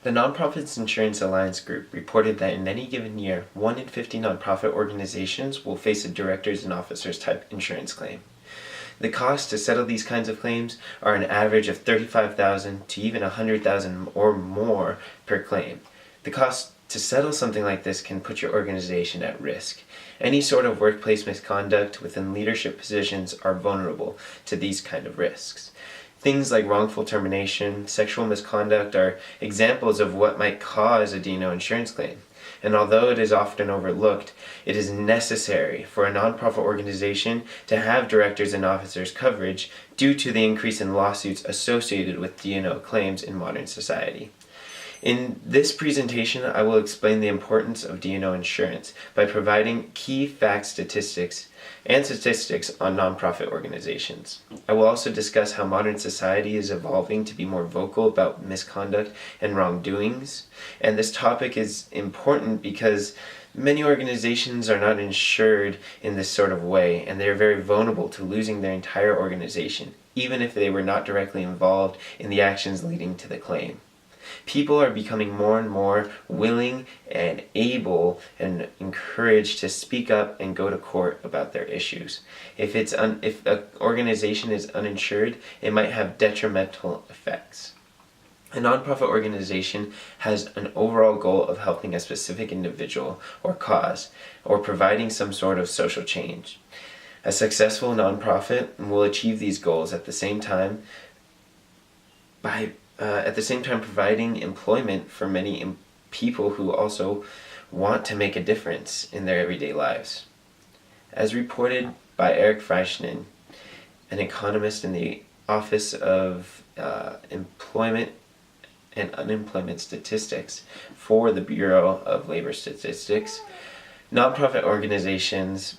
The Nonprofits Insurance Alliance Group reported that in any given year, 1 in 50 nonprofit organizations will face a directors and officers type insurance claim. The costs to settle these kinds of claims are an average of $35,000 to even $100,000 or more per claim. The cost to settle something like this can put your organization at risk. Any sort of workplace misconduct within leadership positions are vulnerable to these kind of risks. Things like wrongful termination, sexual misconduct are examples of what might cause a D&O insurance claim. And although it is often overlooked, it is necessary for a nonprofit organization to have directors and officers coverage due to the increase in lawsuits associated with D&O claims in modern society. In this presentation, I will explain the importance of D&O insurance by providing key facts, statistics on nonprofit organizations. I will also discuss how modern society is evolving to be more vocal about misconduct and wrongdoings. And this topic is important because many organizations are not insured in this sort of way, and they are very vulnerable to losing their entire organization, even if they were not directly involved in the actions leading to the claim. People are becoming more and more willing and able and encouraged to speak up and go to court about their issues. If an organization is uninsured, it might have detrimental effects. A nonprofit organization has an overall goal of helping a specific individual or cause, or providing some sort of social change. A successful nonprofit will achieve these goals at the same time providing employment for many people who also want to make a difference in their everyday lives. As reported by Eric Freischman, an economist in the Office of Employment and Unemployment Statistics for the Bureau of Labor Statistics, nonprofit organizations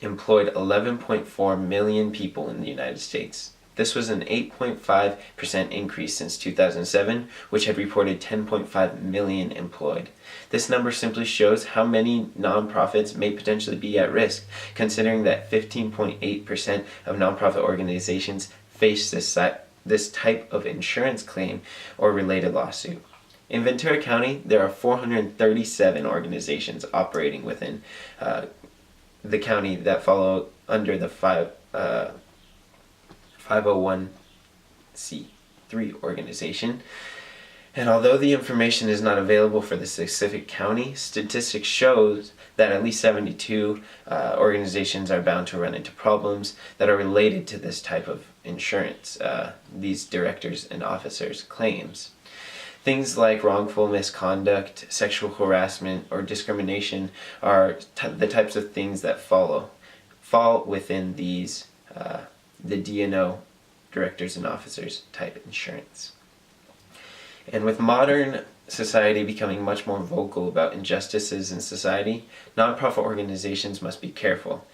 employed 11.4 million people in the United States. This was an 8.5% increase since 2007, which had reported 10.5 million employed. This number simply shows how many nonprofits may potentially be at risk, considering that 15.8% of nonprofit organizations face this type of insurance claim or related lawsuit. In Ventura County, there are 437 organizations operating within the county that follow under the 501c3 organization. And although the information is not available for the specific county, statistics shows that at least 72 organizations are bound to run into problems that are related to this type of insurance, these directors and officers claims. Things like wrongful misconduct, sexual harassment, or discrimination are the types of things that fall within these the D&O, directors and officers type insurance. And with modern society becoming much more vocal about injustices in society, nonprofit organizations must be careful.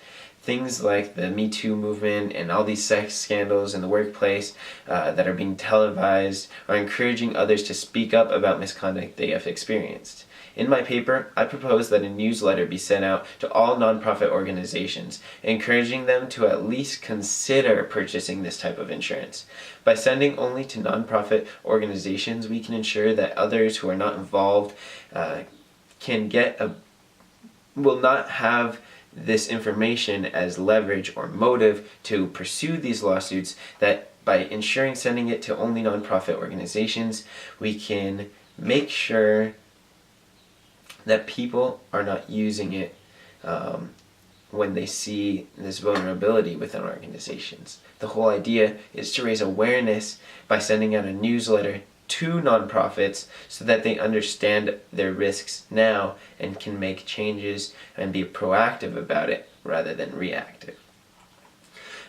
Things like the Me Too movement and all these sex scandals in the workplace that are being televised are encouraging others to speak up about misconduct they have experienced. In my paper, I propose that a newsletter be sent out to all nonprofit organizations, encouraging them to at least consider purchasing this type of insurance. By sending only to nonprofit organizations, we can ensure that others who are not involved will not have this information as leverage or motive to pursue these lawsuits, that by sending it to only nonprofit organizations, we can make sure that people are not using it when they see this vulnerability within organizations. The whole idea is to raise awareness by sending out a newsletter to nonprofits so that they understand their risks now and can make changes and be proactive about it rather than reactive.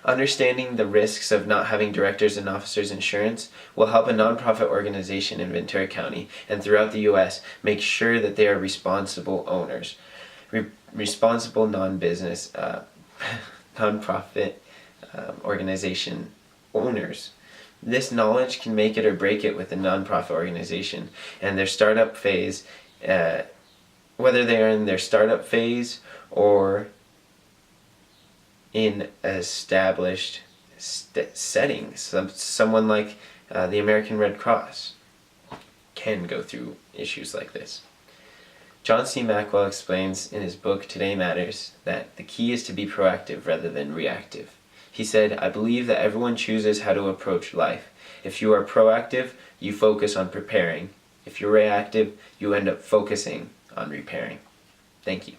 Understanding the risks of not having directors and officers insurance will help a nonprofit organization in Ventura County and throughout the U.S. make sure that they are responsible owners, responsible non-business nonprofit organization owners. This knowledge can make it or break it with a nonprofit organization and their startup phase, whether they are in their startup phase or in established settings, someone like the American Red Cross. Okay. can go through issues like this. John C. Maxwell explains in his book Today Matters that the key is to be proactive rather than reactive. He said, "I believe that everyone chooses how to approach life. If you are proactive, you focus on preparing. If you're reactive, you end up focusing on repairing." Thank you.